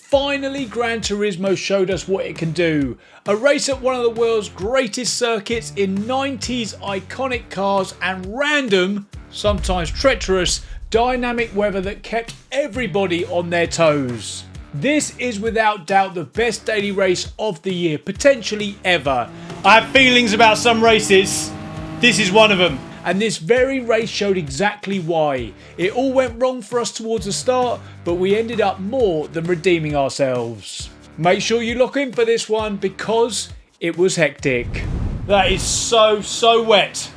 Finally, Gran Turismo showed us what it can do. A race at one of the world's greatest circuits in 90s iconic cars and random, sometimes treacherous, dynamic weather that kept everybody on their toes. This is without doubt the best daily race of the year, potentially ever. I have feelings about some races. This is one of them. And this very race showed exactly why. It all went wrong for us towards the start, but we ended up more than redeeming ourselves. Make sure you lock in for this one because it was hectic. That is so wet.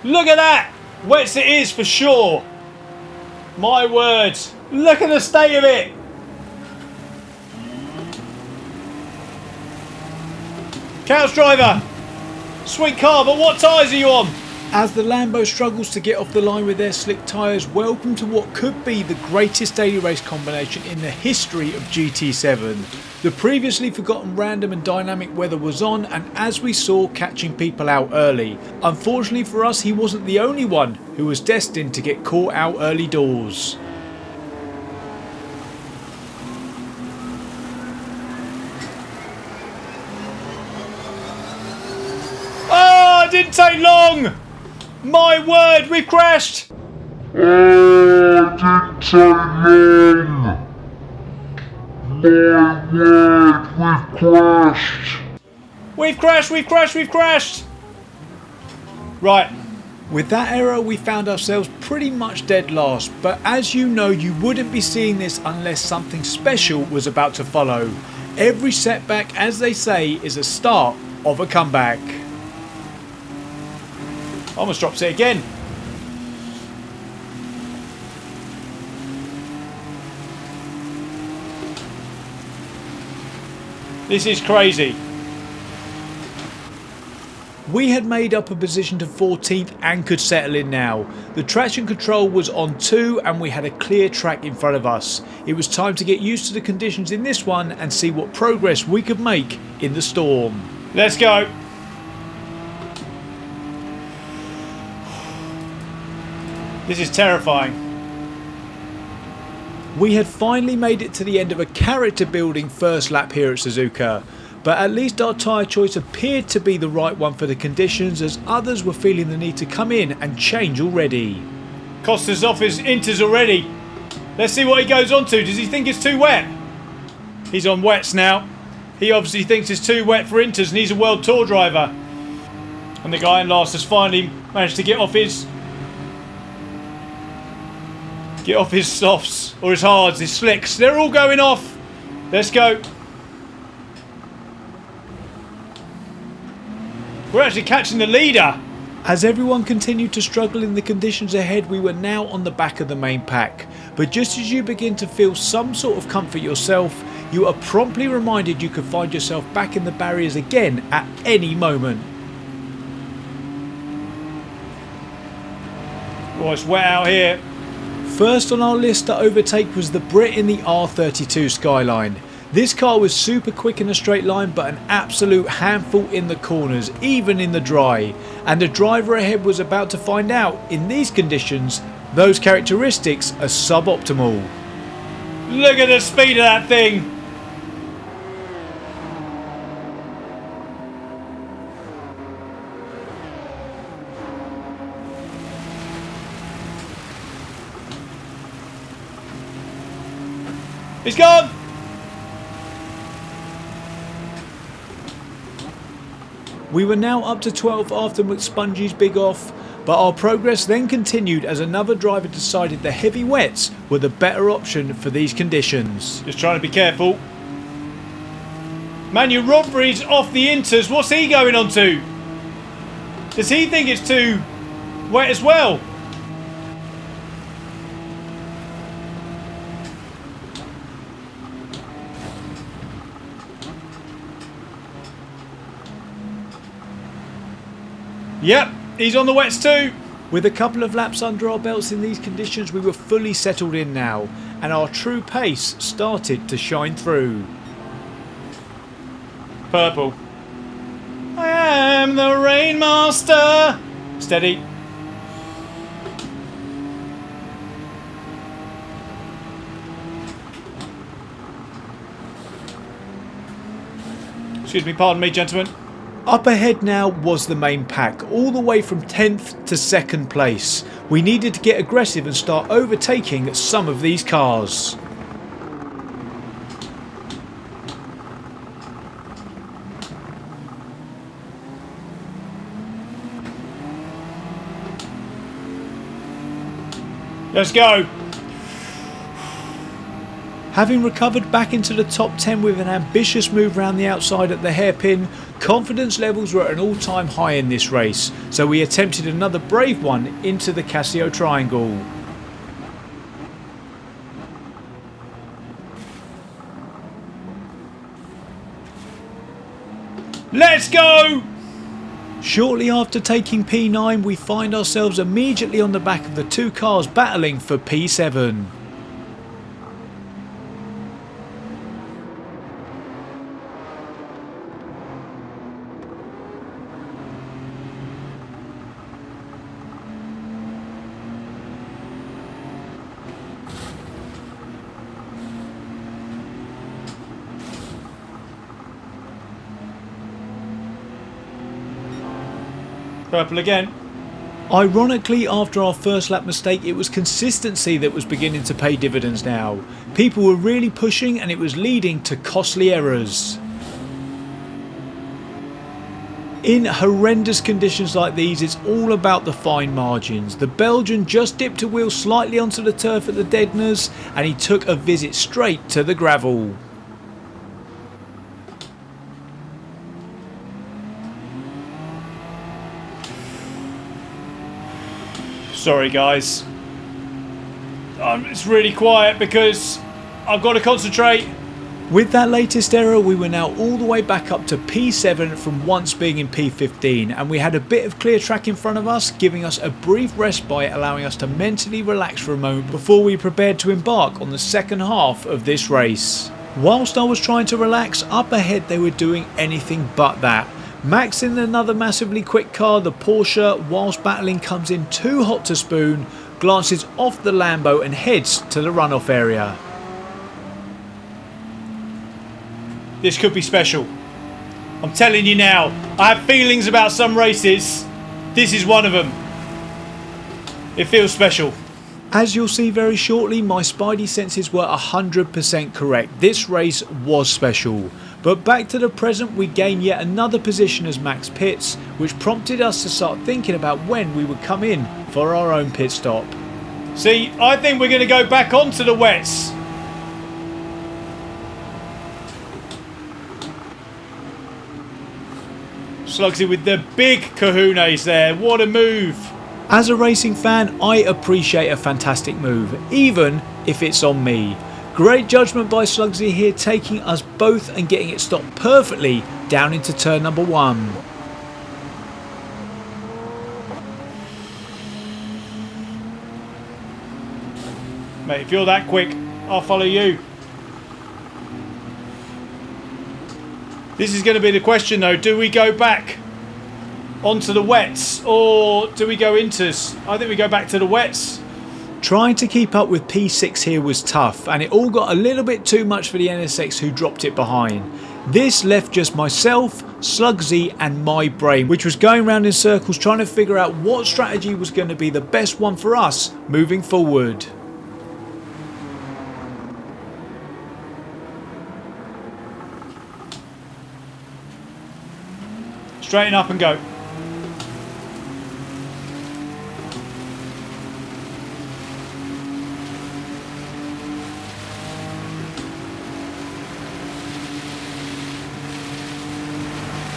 Look at that! Wet as it is for sure. My word. Look at the state of it. Couch driver. Sweet car, but what tyres are you on? As the Lambo struggles to get off the line with their slick tyres, welcome to what could be the greatest daily race combination in the history of GT7. The previously forgotten random and dynamic weather was on, and as we saw, catching people out early. Unfortunately for us, he wasn't the only one who was destined to get caught out early doors. Oh, it didn't take long! My word, we've crashed! Oh, it didn't take long! My word, we've crashed! We've crashed! Right. With that error, we found ourselves pretty much dead last, but as you know, you wouldn't be seeing this unless something special was about to follow. Every setback, as they say, is a start of a comeback. Almost drops it again. This is crazy. We had made up a position to 14th and could settle in now. The traction control was on 2 and we had a clear track in front of us. It was time to get used to the conditions in this one and see what progress we could make in the storm. Let's go. This is terrifying. We had finally made it to the end of a character building first lap here at Suzuka, but at least our tyre choice appeared to be the right one for the conditions, as others were feeling the need to come in and change already. Costa's off his inters already. Let's see what he goes on to. Does he think it's too wet? He's on wets now. He obviously thinks it's too wet for inters and he's a world tour driver. And the guy in last has finally managed to get off his softs, or his hards, his slicks. They're all going off. Let's go. We're actually catching the leader. As everyone continued to struggle in the conditions ahead, we were now on the back of the main pack. But just as you begin to feel some sort of comfort yourself, you are promptly reminded you could find yourself back in the barriers again at any moment. Oh, it's wet out here. First on our list to overtake was the Brit in the R32 Skyline. This car was super quick in a straight line, but an absolute handful in the corners, even in the dry. And the driver ahead was about to find out, in these conditions, those characteristics are suboptimal. Look at the speed of that thing! He's gone! We were now up to 12th after McSpongy's big off, but our progress then continued as another driver decided the heavy wets were the better option for these conditions. Just trying to be careful. Manu Rodriguez off the inters. What's he going on to? Does he think it's too wet as well? Yep, he's on the wets too. With a couple of laps under our belts in these conditions, we were fully settled in now, and our true pace started to shine through. Purple. I am the Rainmaster. Steady. Excuse me, pardon me, gentlemen. Up ahead now was the main pack, all the way from 10th to 2nd place. We needed to get aggressive and start overtaking some of these cars. Let's go. Having recovered back into the top 10 with an ambitious move round the outside at the hairpin, confidence levels were at an all-time high in this race, so we attempted another brave one into the Casio triangle. Let's go! Shortly after taking P9, we find ourselves immediately on the back of the two cars battling for P7. Purple again. Ironically, after our first lap mistake, it was consistency that was beginning to pay dividends now. People were really pushing and it was leading to costly errors. In horrendous conditions like these, it's all about the fine margins. The Belgian just dipped a wheel slightly onto the turf at the deadeners and he took a visit straight to the gravel. Sorry guys, it's really quiet because I've got to concentrate. With that latest error, we were now all the way back up to P7 from once being in P15, and we had a bit of clear track in front of us, giving us a brief respite, allowing us to mentally relax for a moment before we prepared to embark on the second half of this race. Whilst I was trying to relax, up ahead they were doing anything but that. Max in another massively quick car, the Porsche, whilst battling comes in too hot to spoon, glances off the Lambo and heads to the runoff area. This could be special. I'm telling you now, I have feelings about some races. This is one of them. It feels special. As you'll see very shortly, my spidey senses were 100% correct. This race was special. But back to the present, we gain yet another position as Max pits, which prompted us to start thinking about when we would come in for our own pit stop. See, I think we're going to go back onto the wets. Slugsy with the big kahunas there, what a move. As a racing fan, I appreciate a fantastic move, even if it's on me. Great judgment by Slugsy here, taking us both and getting it stopped perfectly down into turn number 1. Mate, if you're that quick, I'll follow you. This is going to be the question though, do we go back onto the wets or do we go into... I think we go back to the wets. Trying to keep up with P6 here was tough, and it all got a little bit too much for the NSX who dropped it behind. This left just myself, Slugsy and my brain, which was going round in circles trying to figure out what strategy was going to be the best one for us moving forward. Straighten up and go.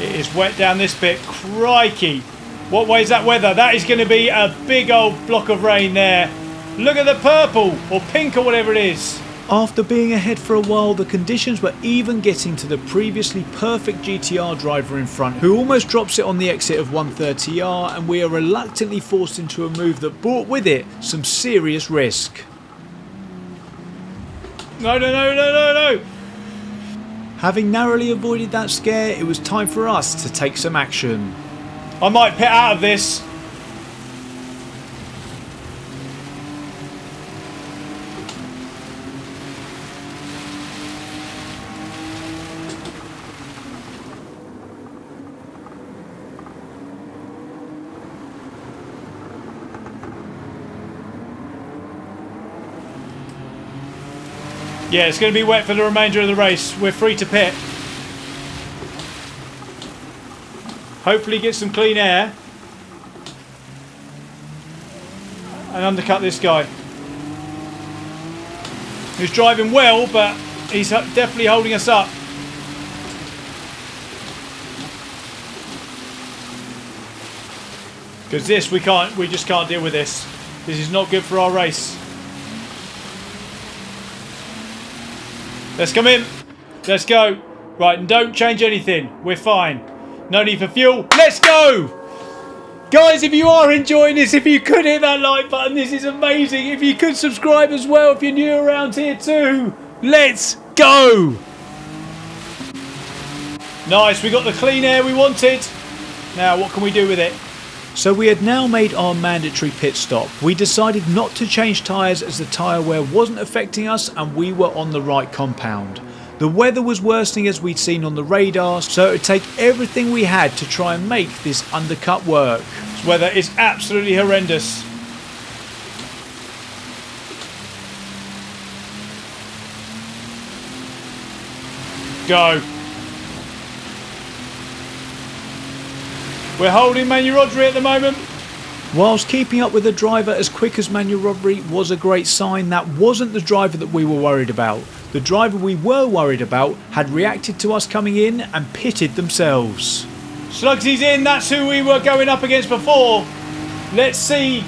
It is wet down this bit. Crikey. What way is that weather? That is going to be a big old block of rain there. Look at the purple or pink or whatever it is. After being ahead for a while, the conditions were even getting to the previously perfect GTR driver in front, who almost drops it on the exit of 130R, and we are reluctantly forced into a move that brought with it some serious risk. No, no, no, no, no, no. Having narrowly avoided that scare, it was time for us to take some action. I might pit out of this. Yeah, it's going to be wet for the remainder of the race. We're free to pit. Hopefully get some clean air. And undercut this guy. Who's driving well, but he's definitely holding us up. Because this, we just can't deal with this. This is not good for our race. Let's come in. Let's go. Right, and don't change anything. We're fine. No need for fuel. Let's go! Guys, if you are enjoying this, if you could hit that like button, this is amazing. If you could subscribe as well, if you're new around here too. Let's go! Nice, we got the clean air we wanted. Now, what can we do with it? So we had now made our mandatory pit stop. We decided not to change tyres as the tyre wear wasn't affecting us and we were on the right compound. The weather was worsening as we'd seen on the radar, so it would take everything we had to try and make this undercut work. This weather is absolutely horrendous. Go. We're holding Manu Rodri at the moment. Whilst keeping up with the driver as quick as Manu Rodri was a great sign, that wasn't the driver that we were worried about. The driver we were worried about had reacted to us coming in and pitted themselves. Slugsy's in, that's who we were going up against before. Let's see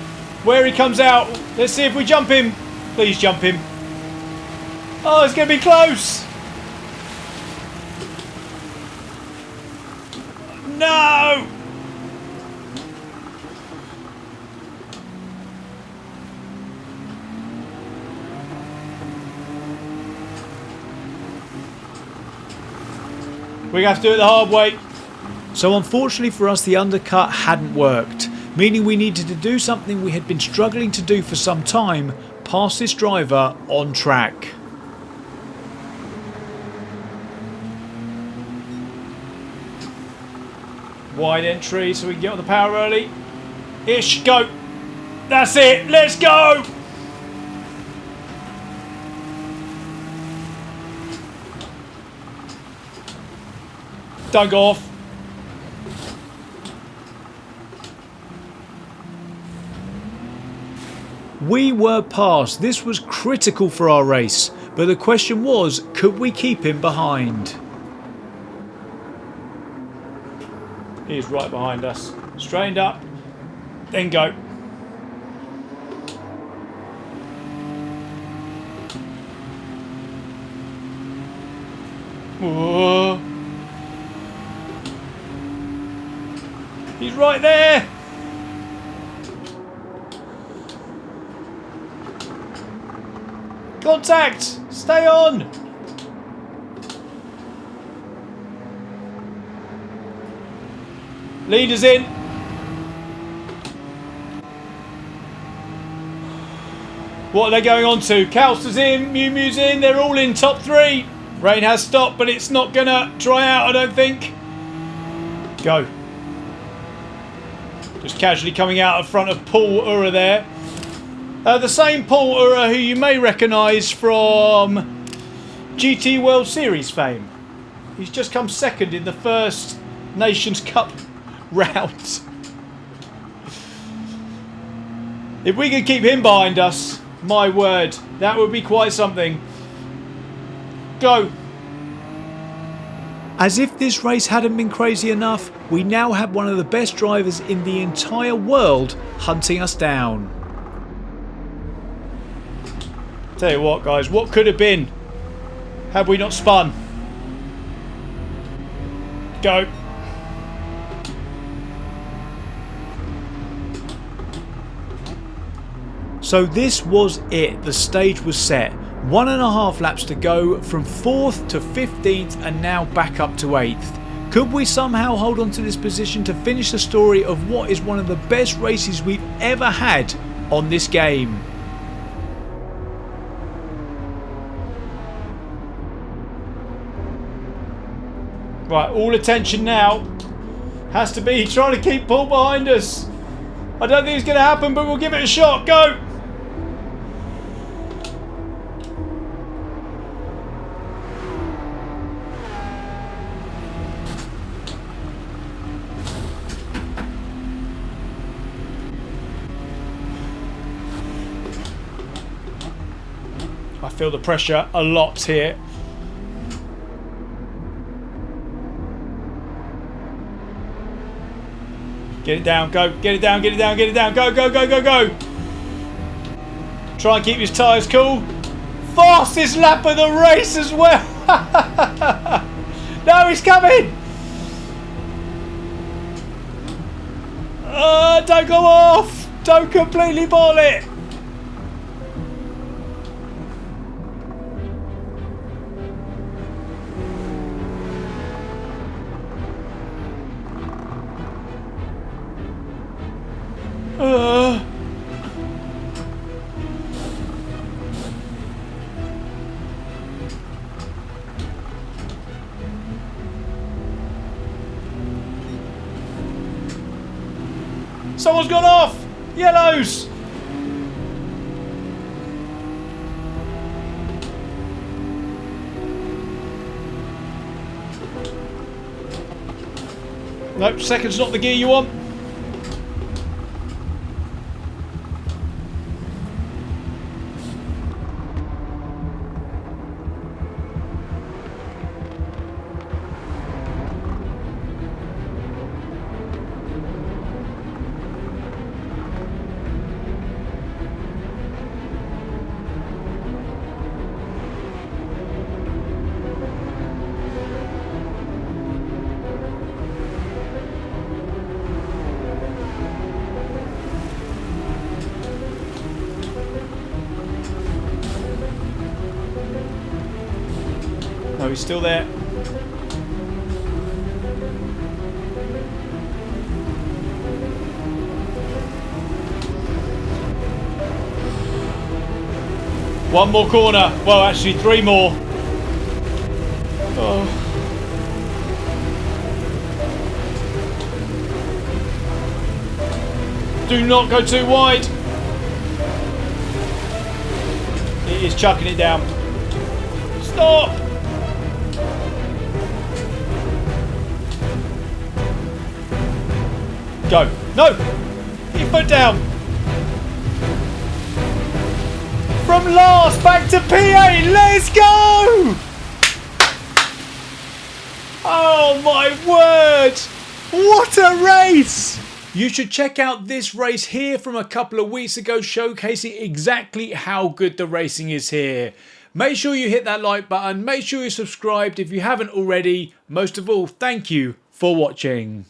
where he comes out. Let's see if we jump him. Please jump him. Oh, it's going to be close. No! We're going to have to do it the hard way. So unfortunately for us, the undercut hadn't worked, meaning we needed to do something we had been struggling to do for some time, pass this driver on track. Wide entry so we can get on the power early. Ish, go. That's it, let's go. Don't go off. We were past. This was critical for our race, but the question was, could we keep him behind? He's right behind us. Straightened up, then go. Whoa. He's right there. Contact! Stay on! Leaders in. What are they going on to? Kalster's in, Mew Mew's in, they're all in top three. Rain has stopped, but it's not gonna dry out, I don't think. Go. Just casually coming out in front of Paul Ura there. The same Paul Ura who you may recognise from GT World Series fame. He's just come second in the first Nations Cup round. If we could keep him behind us, my word, that would be quite something. Go. As if this race hadn't been crazy enough, we now had one of the best drivers in the entire world hunting us down. Tell you what, guys, what could have been had we not spun? Go. So this was it. The stage was set. 1.5 laps to go from 4th to 15th and now back up to 8th. Could we somehow hold on to this position to finish the story of what is one of the best races we've ever had on this game? Right, all attention now has to be trying to keep Paul behind us. I don't think it's going to happen, but we'll give it a shot. Go! feel the pressure a lot here. Get it down, go, get it down, get it down, get it down, go, go, go, go, go. Try and keep his tyres cool. Fastest lap of the race as well. No, he's coming. Don't go off. Don't completely ball it. Someone's gone off! Yellows! Nope, second's not the gear you want. No, he's still there. One more corner. Well, actually, three more. Oh. Do not go too wide. He is chucking it down. Stop! Go. No! Get your foot down. From last back to P8. Let's go! Oh my word! What a race! You should check out this race here from a couple of weeks ago, showcasing exactly how good the racing is here. Make sure you hit that like button. Make sure you're subscribed if you haven't already. Most of all, thank you for watching.